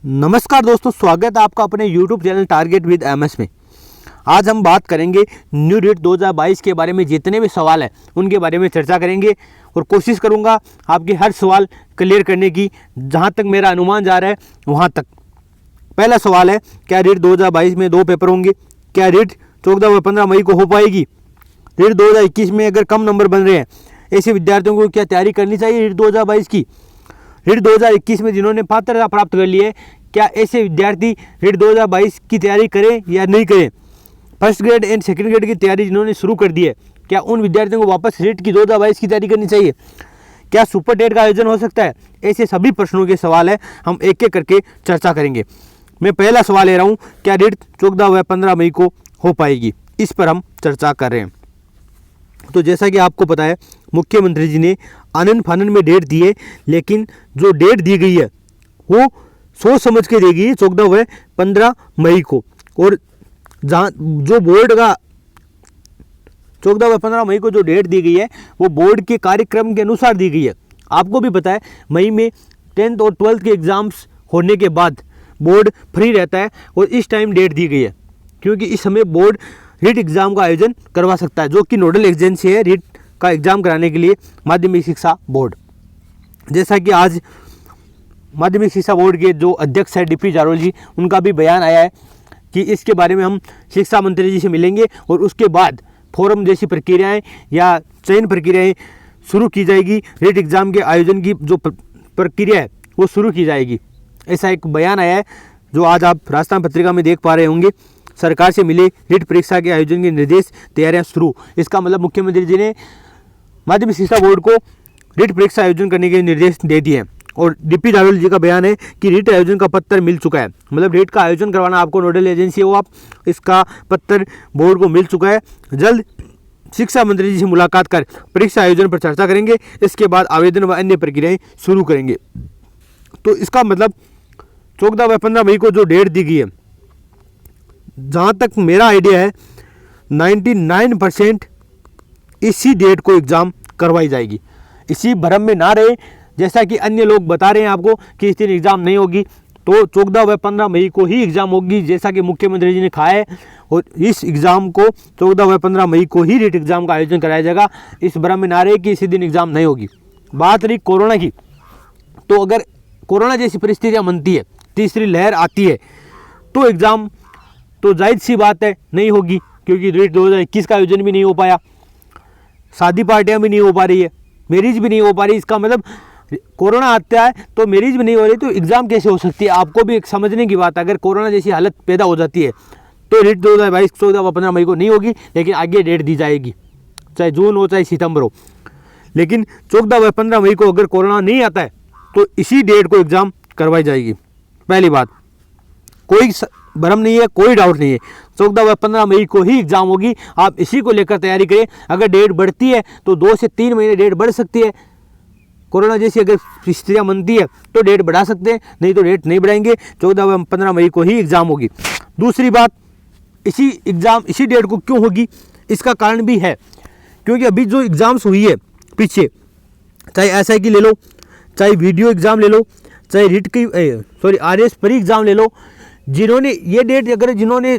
नमस्कार दोस्तों, स्वागत है आपका अपने YouTube channel target with MS में। आज हम बात करेंगे न्यू रीट 2022 के बारे में। जितने भी सवाल हैं उनके बारे में चर्चा करेंगे और कोशिश करूंगा आपके हर सवाल क्लियर करने की, जहां तक मेरा अनुमान जा रहा है वहां तक। पहला सवाल है, क्या रीट 2022 में 2 पेपर होंगे? क्या रीट 14 व 15 मई को हो पाएगी? रीट 2021 में अगर कम नंबर बन रहे हैं, ऐसे विद्यार्थियों को क्या तैयारी करनी चाहिए रीट 2022 की? रीट 2021 में जिन्होंने पात्रता प्राप्त कर ली है, क्या ऐसे विद्यार्थी रीट 2022 की तैयारी करें या नहीं करें? First grade and second grade की तैयारी जिन्होंने शुरू कर दी है, क्या उन विद्यार्थियों को वापस रीट की 2022 की तैयारी करनी चाहिए? क्या सुपर टेट का आयोजन हो सकता है? ऐसे सभी प्रश्नों के सवाल है, हम एक एक करके चर्चा करेंगे। मैं पहला सवाल ले रहा हूँ, क्या रीट 14 व 15 मई को हो पाएगी? इस पर हम चर्चा कर रहे हैं। तो जैसा कि आपको पता है, मुख्यमंत्री जी ने आनन फानन में डेट दी है, लेकिन जो डेट दी गई है वो सोच समझ के दी गई है 14 व 15 मई को। और जहाँ जो बोर्ड का 14 व 15 मई को जो डेट दी गई है वो बोर्ड के कार्यक्रम के अनुसार दी गई है। आपको भी पता है, मई में 10th और 12th के एग्ज़ाम्स होने के बाद बोर्ड फ्री रहता है और इस टाइम डेट दी गई है, क्योंकि इस समय बोर्ड रीट एग्ज़ाम का आयोजन करवा सकता है, जो कि नोडल एजेंसी है रीट का एग्ज़ाम कराने के लिए, माध्यमिक शिक्षा बोर्ड। जैसा कि आज माध्यमिक शिक्षा बोर्ड के जो अध्यक्ष है DP जारोल जी, उनका भी बयान आया है कि इसके बारे में हम शिक्षा मंत्री जी से मिलेंगे और उसके बाद फोरम जैसी प्रक्रियाएं या चयन प्रक्रियाएं शुरू की जाएगी। रीट एग्ज़ाम के आयोजन की जो प्रक्रिया है वो शुरू की जाएगी, ऐसा एक बयान आया है, जो आज आप राजस्थान पत्रिका में देख पा रहे होंगे। सरकार से मिले रीट परीक्षा के आयोजन के निर्देश, तैयारियां शुरू। इसका मतलब मुख्यमंत्री जी ने माध्यमिक शिक्षा बोर्ड को रीट परीक्षा आयोजन करने के निर्देश दे दिए हैं। और DP जारोल जी का बयान है कि रीट आयोजन का पत्र मिल चुका है, मतलब रीट का आयोजन करवाना आपको नोडल एजेंसी हो आप, इसका पत्र बोर्ड को मिल चुका है। जल्द शिक्षा मंत्री जी से मुलाकात कर परीक्षा आयोजन पर चर्चा करेंगे। इसके बाद आवेदन व अन्य प्रक्रियाएं शुरू करेंगे। तो इसका मतलब 14 व 15 मई को जो डेट दी गई है, जहाँ तक मेरा आइडिया है 99% इसी डेट को एग्ज़ाम करवाई जाएगी। इसी भ्रम में ना रहे, जैसा कि अन्य लोग बता रहे हैं आपको कि इस दिन एग्ज़ाम नहीं होगी, तो 14 व 15 मई को ही एग्ज़ाम होगी, जैसा कि मुख्यमंत्री जी ने कहा है। और इस एग्ज़ाम को 14 व 15 मई को ही रीट एग्ज़ाम का आयोजन कराया जाएगा। इस भ्रम में ना रहे कि इसी दिन एग्ज़ाम नहीं होगी। बात रही कोरोना की, तो अगर कोरोना जैसी परिस्थितियाँ बनती है, तीसरी लहर आती है, तो एग्ज़ाम तो जाहिर सी बात है नहीं होगी, क्योंकि रीट 2021 का आयोजन भी नहीं हो पाया, शादी पार्टियां भी नहीं हो पा रही है, मैरिज भी नहीं हो पा रही। इसका मतलब कोरोना आता है तो मैरिज भी नहीं हो रही, तो एग्ज़ाम कैसे हो सकती है? आपको भी एक समझने की बात है, अगर कोरोना जैसी हालत पैदा हो जाती है तो रीट 2022 14 व 15 मई को नहीं होगी, लेकिन आगे डेट दी जाएगी, चाहे जून हो चाहे सितंबर हो। लेकिन 14 व 15 मई को अगर कोरोना नहीं आता है तो इसी डेट को एग्ज़ाम करवाई जाएगी। पहली बात, कोई भ्रम नहीं है, कोई डाउट नहीं है, 14 व 15 मई को ही एग्ज़ाम होगी। आप इसी को लेकर तैयारी करें। अगर डेट बढ़ती है तो 2 से 3 महीने डेट बढ़ सकती है। कोरोना जैसी अगर स्थितियाँ बनती है तो डेट बढ़ा सकते हैं, नहीं तो डेट नहीं बढ़ाएंगे। 14 व 15 मई को ही एग्ज़ाम होगी। दूसरी बात, इसी एग्ज़ाम इसी डेट को क्यों होगी, इसका कारण भी है, क्योंकि अभी जो एग्ज़ाम्स हुई है पीछे, चाहे SI की ले लो, चाहे वीडियो एग्ज़ाम ले लो, चाहे रीट की RS परी एग्ज़ाम ले लो, जिन्होंने ये डेट अगर जिन्होंने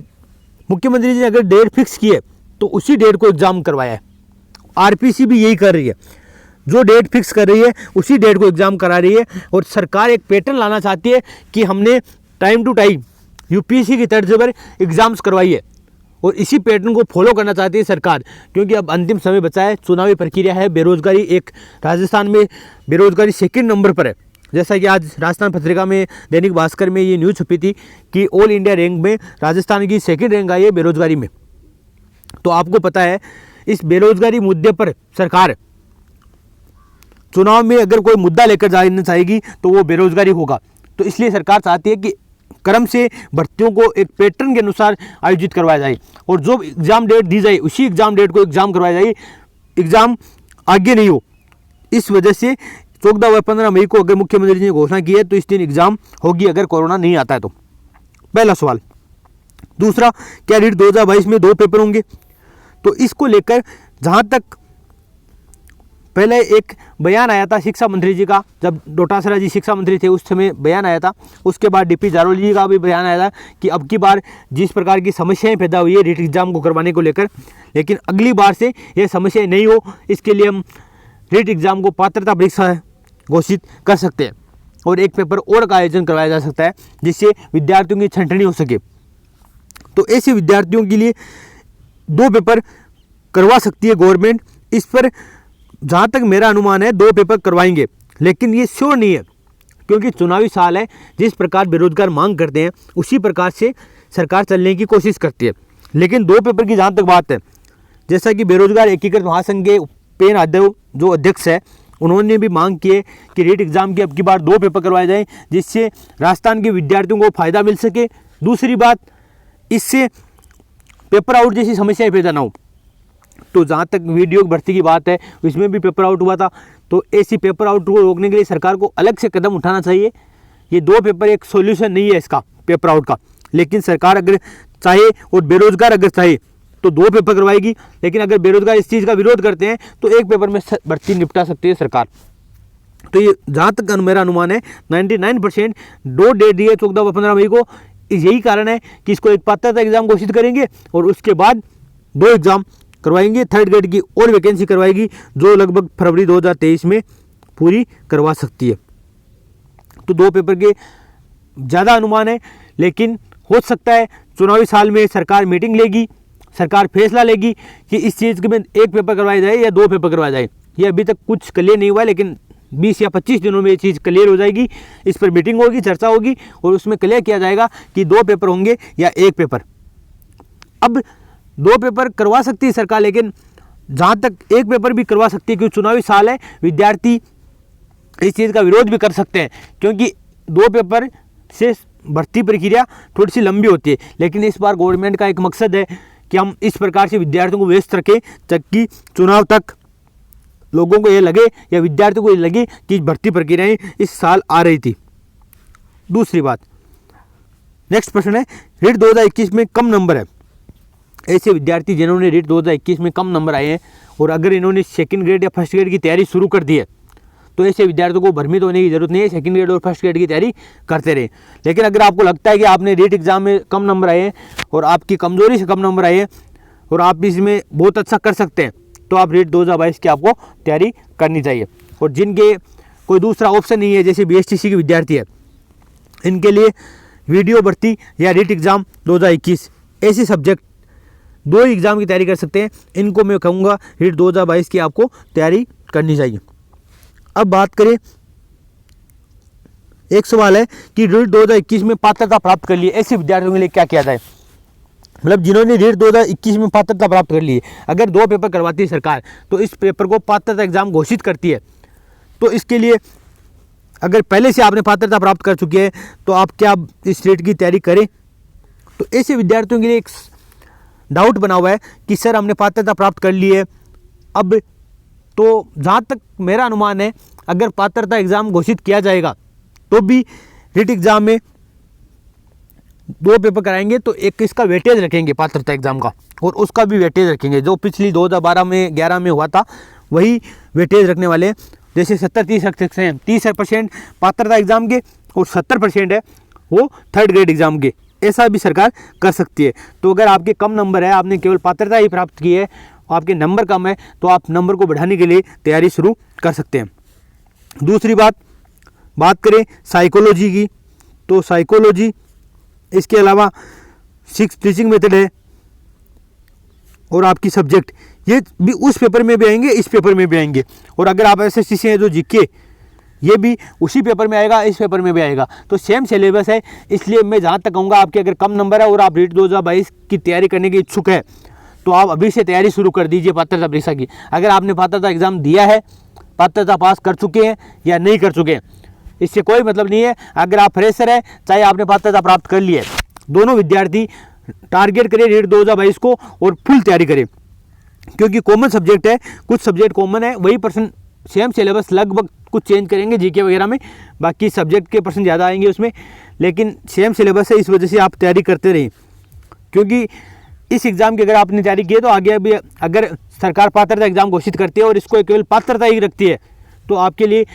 मुख्यमंत्री जी ने अगर डेट फिक्स की है तो उसी डेट को एग्ज़ाम करवाया है। RPC भी यही कर रही है, जो डेट फिक्स कर रही है उसी डेट को एग्ज़ाम करा रही है। और सरकार एक पैटर्न लाना चाहती है कि हमने टाइम टू टाइम UPSC की तर्ज पर एग्ज़ाम्स करवाई है, और इसी पैटर्न को फॉलो करना चाहती है सरकार, क्योंकि अब अंतिम समय बचा है, चुनावी प्रक्रिया है। बेरोजगारी राजस्थान में बेरोजगारी 2nd नंबर पर है। जैसा कि आज राजस्थान पत्रिका में, दैनिक भास्कर में ये न्यूज़ छपी थी कि ऑल इंडिया रैंक में राजस्थान की 2nd रैंक आई है बेरोजगारी में। तो आपको पता है, इस बेरोजगारी मुद्दे पर सरकार चुनाव में अगर कोई मुद्दा लेकर जाना चाहेगी तो वो बेरोजगारी होगा। तो इसलिए सरकार चाहती है कि क्रम से भर्तियों को एक पैटर्न के अनुसार आयोजित करवाया जाए, और जो एग्ज़ाम डेट दी जाए उसी एग्ज़ाम डेट को एग्ज़ाम करवाया जाए, एग्ज़ाम आगे नहीं हो। इस वजह से 14 व 15 मई को अगर मुख्यमंत्री जी ने घोषणा की है तो इस दिन एग्ज़ाम होगी, अगर कोरोना नहीं आता है तो। पहला सवाल। दूसरा, क्या रीट 2022 में 2 पेपर होंगे? तो इसको लेकर जहाँ तक पहले एक बयान आया था शिक्षा मंत्री जी का, जब डोटासरा जी शिक्षा मंत्री थे उस समय बयान आया था। उसके बाद डीपी जारोली जी का भी बयान आया था कि अब की बार जिस प्रकार की समस्याएं पैदा हुई है रीट एग्ज़ाम को करवाने को लेकर, लेकिन अगली बार से ये समस्याएं नहीं हो, इसके लिए हम रीट एग्ज़ाम को पात्रता परीक्षा घोषित कर सकते हैं और एक पेपर और का आयोजन करवाया जा सकता है जिससे विद्यार्थियों की छंटनी हो सके। तो ऐसे विद्यार्थियों के लिए 2 पेपर करवा सकती है गवर्नमेंट। इस पर जहाँ तक मेरा अनुमान है 2 पेपर करवाएंगे, लेकिन ये श्योर नहीं है क्योंकि चुनावी साल है। जिस प्रकार बेरोजगार मांग करते हैं उसी प्रकार से सरकार चलने की कोशिश करती है। लेकिन 2 पेपर की जहाँ तक बात है, जैसा कि बेरोजगार एकीकृत महासंघ के उपेंद्र यादव जो अध्यक्ष है, उन्होंने भी मांग की है कि रीट एग्ज़ाम की अब की बार 2 पेपर करवाए जाएं जिससे राजस्थान के विद्यार्थियों को फ़ायदा मिल सके। दूसरी बात, इससे पेपर आउट जैसी समस्याएं पैदा ना हो। तो जहाँ तक वीडियो भर्ती की बात है इसमें भी पेपर आउट हुआ था, तो ऐसी पेपर आउट को रोकने के लिए सरकार को अलग से कदम उठाना चाहिए। ये 2 पेपर एक सॉल्यूशन नहीं है इसका पेपर आउट का, लेकिन सरकार अगर चाहे और बेरोजगार अगर चाहे तो 2 पेपर करवाएगी। लेकिन अगर बेरोजगार इस चीज़ का विरोध करते हैं तो 1 पेपर में भर्ती निपटा सकती है सरकार। तो ये जहाँ तक मेरा अनुमान है 99% डोट डेट दी है 14 व 15 मई को। यही कारण है कि इसको एक पात्रता एग्जाम घोषित करेंगे और उसके बाद 2 एग्जाम करवाएंगे। 3rd ग्रेड की और वैकेंसी करवाएगी जो लगभग फरवरी 2023 में पूरी करवा सकती है। तो 2 पेपर के ज़्यादा अनुमान है, लेकिन हो सकता है चुनावी साल में सरकार मीटिंग लेगी, सरकार फैसला लेगी कि इस चीज़ में 1 पेपर करवाया जाए या 2 पेपर करवाया जाए। ये अभी तक कुछ क्लियर नहीं हुआ है, लेकिन 20 या 25 दिनों में ये चीज़ क्लियर हो जाएगी। इस पर मीटिंग होगी, चर्चा होगी और उसमें क्लियर किया जाएगा कि 2 पेपर होंगे या 1 पेपर। अब 2 पेपर करवा सकती है सरकार, लेकिन जहाँ तक 1 पेपर भी करवा सकती है क्योंकि चुनावी साल है, विद्यार्थी इस चीज़ का विरोध भी कर सकते हैं क्योंकि 2 पेपर से भर्ती प्रक्रिया थोड़ी सी लंबी होती है। लेकिन इस बार गवर्नमेंट का एक मकसद है कि हम इस प्रकार से विद्यार्थियों को व्यस्त रखें ताकि चुनाव तक लोगों को ये लगे या विद्यार्थियों को ये लगे कि भर्ती प्रक्रियाएं इस साल आ रही थी। दूसरी बात, नेक्स्ट प्रश्न है, रीट 2021 में कम नंबर है। ऐसे विद्यार्थी जिन्होंने रीट 2021 में कम नंबर आए हैं और अगर इन्होंने 2nd ग्रेड या 1st ग्रेड की तैयारी शुरू कर दी है तो ऐसे विद्यार्थियों को भ्रमित होने की जरूरत नहीं है। 2nd ग्रेड और 1st ग्रेड की तैयारी करते रहे। लेकिन अगर आपको लगता है कि आपने रीट एग्जाम में कम नंबर आए हैं और आपकी कमजोरी से कम नंबर आए हैं और आप इसमें बहुत अच्छा कर सकते हैं तो आप रीट 2022 की आपको तैयारी करनी चाहिए। और जिनके कोई दूसरा ऑप्शन नहीं है, जैसे BSTC के विद्यार्थी है, इनके लिए वीडियो भर्ती या रीट एग्ज़ाम 2021 ऐसे सब्जेक्ट 2 एग्ज़ाम की तैयारी कर सकते हैं। इनको मैं कहूँगा रीट 2022 की आपको तैयारी करनी चाहिए। अब बात करें, एक सवाल है कि रीट 2021 में पात्रता प्राप्त कर लिए ऐसे विद्यार्थियों के लिए क्या किया जाए। मतलब जिन्होंने रीट 2021 में पात्रता प्राप्त कर ली है, अगर 2 पेपर करवाती है सरकार तो इस पेपर को पात्रता एग्जाम घोषित करती है। तो इसके लिए अगर पहले से आपने पात्रता प्राप्त कर चुकी है तो आप क्या इस रीट की तैयारी करें। तो ऐसे विद्यार्थियों के लिए एक डाउट बना हुआ है कि सर हमने पात्रता प्राप्त कर ली है अब, तो जहाँ तक मेरा अनुमान है अगर पात्रता एग्जाम घोषित किया जाएगा तो भी रीट एग्जाम में 2 पेपर कराएंगे तो एक इसका वेटेज रखेंगे पात्रता एग्जाम का और उसका भी वेटेज रखेंगे। जो पिछली 2012 में 11 में हुआ था वही वेटेज रखने वाले हैं। जैसे 70-30 रख सकते हैं, 30% पात्रता एग्जाम के और 70% है वो 3rd ग्रेड एग्जाम के। ऐसा भी सरकार कर सकती है। तो अगर आपके कम नंबर है, आपने केवल पात्रता ही प्राप्त की है, आपके नंबर कम है, तो आप नंबर को बढ़ाने के लिए तैयारी शुरू कर सकते हैं। दूसरी बात करें साइकोलॉजी की, तो साइकोलॉजी इसके अलावा 6 टीचिंग मेथड है और आपकी सब्जेक्ट ये भी उस पेपर में भी आएंगे, इस पेपर में भी आएंगे। और अगर आप SST से हैं जो जीके, ये भी उसी पेपर में आएगा, इस पेपर में भी आएगा। तो सेम सिलेबस है। इसलिए मैं जहाँ तक कहूँगा आपके अगर कम नंबर है और आप रीट 2022 की तैयारी करने के इच्छुक है तो आप अभी से तैयारी शुरू कर दीजिए पात्रता परीक्षा की। अगर आपने पात्रता एग्जाम दिया है, पात्रता पास कर चुके हैं या नहीं कर चुके हैं, इससे कोई मतलब नहीं है। अगर आप फ्रेशर है, चाहे आपने पात्रता प्राप्त कर ली है, दोनों विद्यार्थी टारगेट करें रीट 2022 को और फुल तैयारी करें क्योंकि कॉमन सब्जेक्ट है, कुछ सब्जेक्ट कॉमन है, वही पर्सन सेम सिलेबस लगभग कुछ चेंज करेंगे जीके वगैरह में, बाकी सब्जेक्ट के पर्सन ज़्यादा आएंगे उसमें, लेकिन सेम सिलेबस है। इस वजह से आप तैयारी करते रहें क्योंकि इस एग्ज़ाम की अगर आपने तैयारी की है तो आगे अभी अगर सरकार पात्रता एग्ज़ाम घोषित करती है और इसको केवल पात्रता ही रखती है तो आपके लिए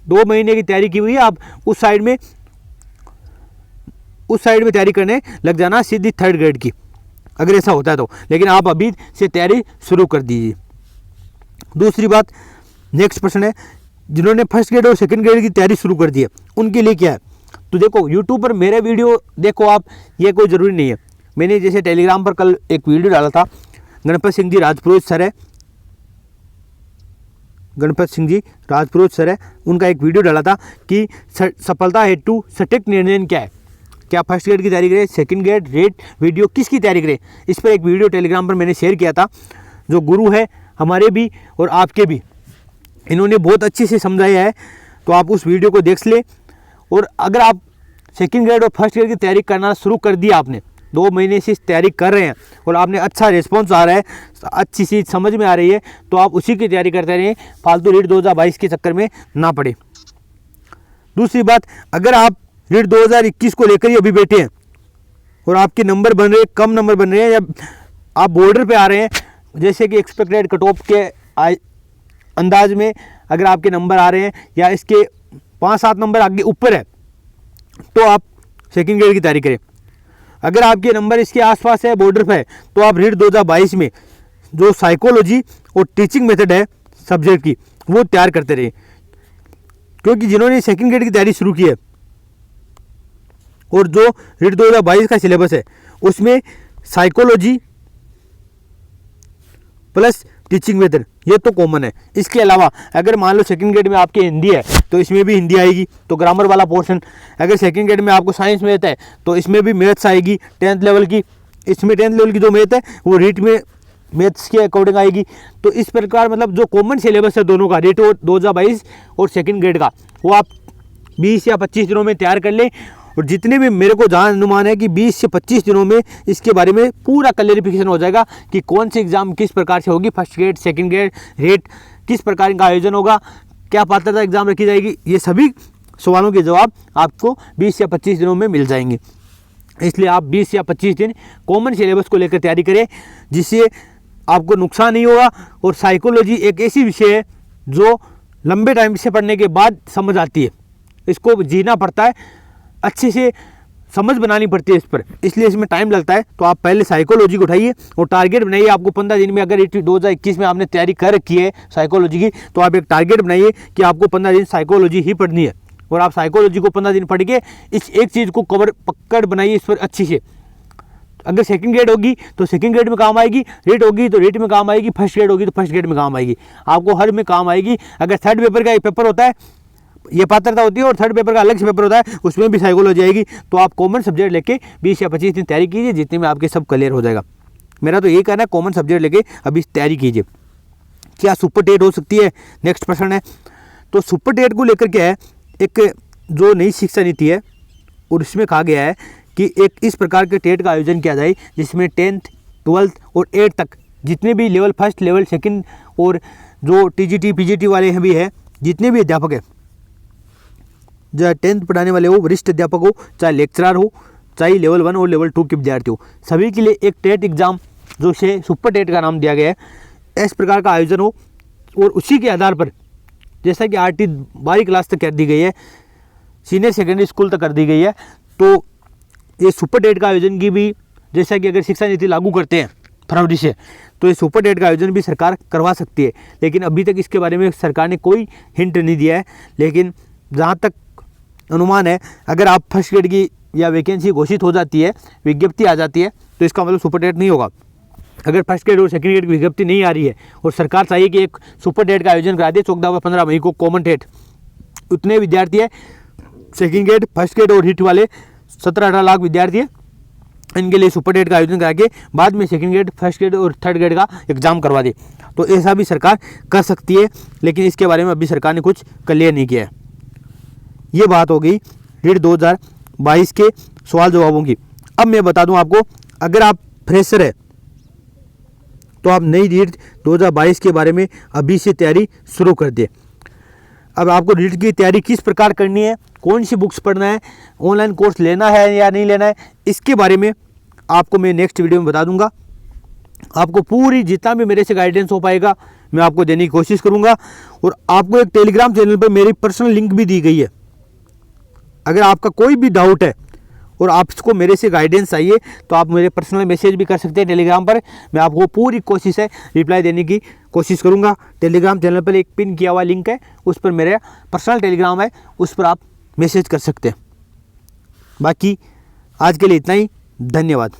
2 महीने की तैयारी की हुई है, आप उस साइड में तैयारी करने लग जाना सीधी 3rd ग्रेड की, अगर ऐसा होता है तो। लेकिन आप अभी से तैयारी शुरू कर दीजिए। दूसरी बात, नेक्स्ट प्रश्न है, जिन्होंने 1st ग्रेड और 2nd ग्रेड की तैयारी शुरू कर दी है उनके लिए क्या है? तो देखो, यूट्यूब पर मेरे वीडियो देखो आप, ये कोई ज़रूरी नहीं है। मैंने जैसे टेलीग्राम पर कल एक वीडियो डाला था, गणपत सिंह जी राजपुरोहित सर है, गणपत सिंह जी राजपुरोहित सर है, उनका एक वीडियो डाला था कि सफलता हेतु सटीक निर्णय क्या है, क्या 1st ग्रेड की तैयारी करें, 2nd ग्रेड, रेट वीडियो किसकी तैयारी करें। इस पर एक वीडियो टेलीग्राम पर मैंने शेयर किया था, जो गुरु है हमारे भी और आपके भी, इन्होंने बहुत अच्छे से समझाया है, तो आप उस वीडियो को देख लें। और अगर आप 2nd ग्रेड और 1st ग्रेड की तैयारी करना शुरू कर दिया, आपने 2 महीने से तैयारी कर रहे हैं और आपने अच्छा रिस्पॉन्स आ रहा है, अच्छी चीज़ समझ में आ रही है, तो आप उसी की तैयारी करते रहें, फालतू रीट 2022 के चक्कर में ना पड़े। दूसरी बात, अगर आप रीट 2021 को लेकर ही अभी बैठे हैं और आपके नंबर बन रहे हैं, कम नंबर बन रहे हैं, या आप बॉर्डर पे आ रहे हैं, जैसे कि एक्सपेक्टेड कट ऑफ के अंदाज में अगर आपके नंबर आ रहे हैं या इसके 5-7 नंबर आगे ऊपर है, तो आप 2nd ग्रेड की तैयारी करें। अगर आपके नंबर इसके आसपास है, बॉर्डर पे है, तो आप रीट 2022 में जो साइकोलॉजी और टीचिंग मेथड है सब्जेक्ट की, वो तैयार करते रहिए। क्योंकि जिन्होंने 2nd ग्रेड की तैयारी शुरू की है और जो रीट 2022 का सिलेबस है, उसमें साइकोलॉजी प्लस टीचिंग मेथड ये तो कॉमन है। इसके अलावा अगर मान लो 2nd ग्रेड में आपकी हिंदी है तो इसमें भी हिंदी आएगी, तो ग्रामर वाला पोर्शन। अगर 2nd ग्रेड में आपको साइंस मैथ है तो इसमें भी मैथ्स आएगी 10th लेवल की। इसमें 10th लेवल की जो मैथ है वो रीट में मैथ्स के अकॉर्डिंग आएगी। तो इस प्रकार मतलब जो कॉमन सिलेबस है दोनों का, रीट 2022 और 2nd ग्रेड का, वो आप 20 या 25 दिनों में तैयार कर लें। और जितने भी मेरे को जहाँ अनुमान है कि 20 से 25 दिनों में इसके बारे में पूरा क्लैरिफिकेशन हो जाएगा कि कौन सी एग्ज़ाम किस प्रकार से होगी, 1st grade, 2nd grade, rate किस प्रकार का आयोजन होगा, क्या पात्रता एग्ज़ाम रखी जाएगी, ये सभी सवालों के जवाब आपको 20 या 25 दिनों में मिल जाएंगे। इसलिए आप 20 या 25 दिन कॉमन सिलेबस को लेकर तैयारी करें, जिससे आपको नुकसान नहीं होगा। और साइकोलॉजी एक ऐसी विषय है जो लंबे टाइम से पढ़ने के बाद समझ आती है, इसको जीना पड़ता है, अच्छे से समझ बनानी पड़ती है इस पर, इसलिए इसमें टाइम लगता है। तो आप पहले साइकोलॉजी को उठाइए और टारगेट बनाइए। आपको 15 दिन में, अगर 2021 में आपने तैयारी कर रखी है साइकोलॉजी की, तो आप एक टारगेट बनाइए कि आपको 15 दिन साइकोलॉजी ही पढ़नी है। और आप साइकोलॉजी को 15 दिन पढ़ के इस एक चीज़ को पकड़ बनाइए इस पर अच्छी से। अगर 2nd ग्रेड होगी तो 2nd ग्रेड में काम आएगी, रेट होगी तो रेट में काम आएगी, 1st ग्रेड होगी तो 1st ग्रेड में काम आएगी, आपको हर में काम आएगी। अगर 3rd पेपर का एक पेपर होता है, ये पात्रता होती है, और 3rd पेपर का अलग से पेपर होता है, उसमें भी साइकोलॉजी आएगी। तो आप कॉमन सब्जेक्ट लेके 20 या 25 दिन तैयारी कीजिए, जितने में आपके सब क्लियर हो जाएगा। मेरा तो यही कहना है, कॉमन सब्जेक्ट लेके अभी तैयारी कीजिए। क्या सुपर टेट हो सकती है, नेक्स्ट प्रश्न है। तो सुपर टेट को लेकर क्या है, एक जो नई शिक्षा नीति है और इसमें कहा गया है कि एक इस प्रकार के टेट का आयोजन किया जाए जिसमें 10th, 12th और 8th तक जितने भी लेवल 1st, लेवल 2nd और जो TGT, PGT वाले हैं भी है, जितने भी अध्यापक हैं, चाहे 10th पढ़ाने वाले हो, वरिष्ठ अध्यापक हो, चाहे लेक्चरर हो, चाहे लेवल 1 और लेवल 2 के विद्यार्थी हो, सभी के लिए एक टेट एग्ज़ाम जो से सुपर टेट का नाम दिया गया है, इस प्रकार का आयोजन हो। और उसी के आधार पर जैसा कि RT 12वीं क्लास तक कर दी गई है, सीनियर सेकेंडरी स्कूल तक कर दी गई है, तो ये सुपर टेट का आयोजन की भी, जैसा कि अगर शिक्षा नीति लागू करते हैं फरवरी से, तो ये सुपर टेट का आयोजन भी सरकार करवा सकती है। लेकिन अभी तक इसके बारे में सरकार ने कोई हिंट नहीं दिया है। लेकिन जहाँ तक अनुमान है, अगर आप 1st ग्रेड की या वैकेंसी घोषित हो जाती है, विज्ञप्ति आ जाती है, तो इसका मतलब सुपर टेट नहीं होगा। अगर 1st ग्रेड और 2nd ग्रेड की विज्ञप्ति नहीं आ रही है और सरकार चाहिए कि एक सुपर टेट का आयोजन करा दे 14 व 15 मई को, कॉमन टेट, उतने विद्यार्थी है 2nd ग्रेड, 1st ग्रेड और हिट वाले 17-18 लाख विद्यार्थी है, इनके लिए सुपर टेट का आयोजन करा के बाद में 2nd ग्रेड, 1st ग्रेड और 3rd ग्रेड का एग्जाम करवा दे, तो ऐसा भी सरकार कर सकती है। लेकिन इसके बारे में अभी सरकार ने कुछ क्लियर नहीं किया है। ये बात हो गई रीट 2022 के सवाल जवाबों की। अब मैं बता दूं आपको, अगर आप फ्रेशर है तो आप नई रीट 2022 के बारे में अभी से तैयारी शुरू कर दें। अब आपको रीट की तैयारी किस प्रकार करनी है, कौन सी बुक्स पढ़ना है, ऑनलाइन कोर्स लेना है या नहीं लेना है, इसके बारे में आपको मैं नेक्स्ट वीडियो में बता दूंगा। आपको पूरी जितना भी मेरे से गाइडेंस हो पाएगा मैं आपको देने की कोशिश करूंगा। और आपको एक टेलीग्राम चैनल पर मेरी पर्सनल लिंक भी दी गई है। अगर आपका कोई भी डाउट है और आपको मेरे से गाइडेंस चाहिए तो आप मेरे पर्सनल मैसेज भी कर सकते हैं टेलीग्राम पर। मैं आपको पूरी कोशिश है रिप्लाई देने की कोशिश करूंगा। टेलीग्राम चैनल पर एक पिन किया हुआ लिंक है, उस पर मेरा पर्सनल टेलीग्राम है, उस पर आप मैसेज कर सकते हैं। बाकी आज के लिए इतना ही, धन्यवाद।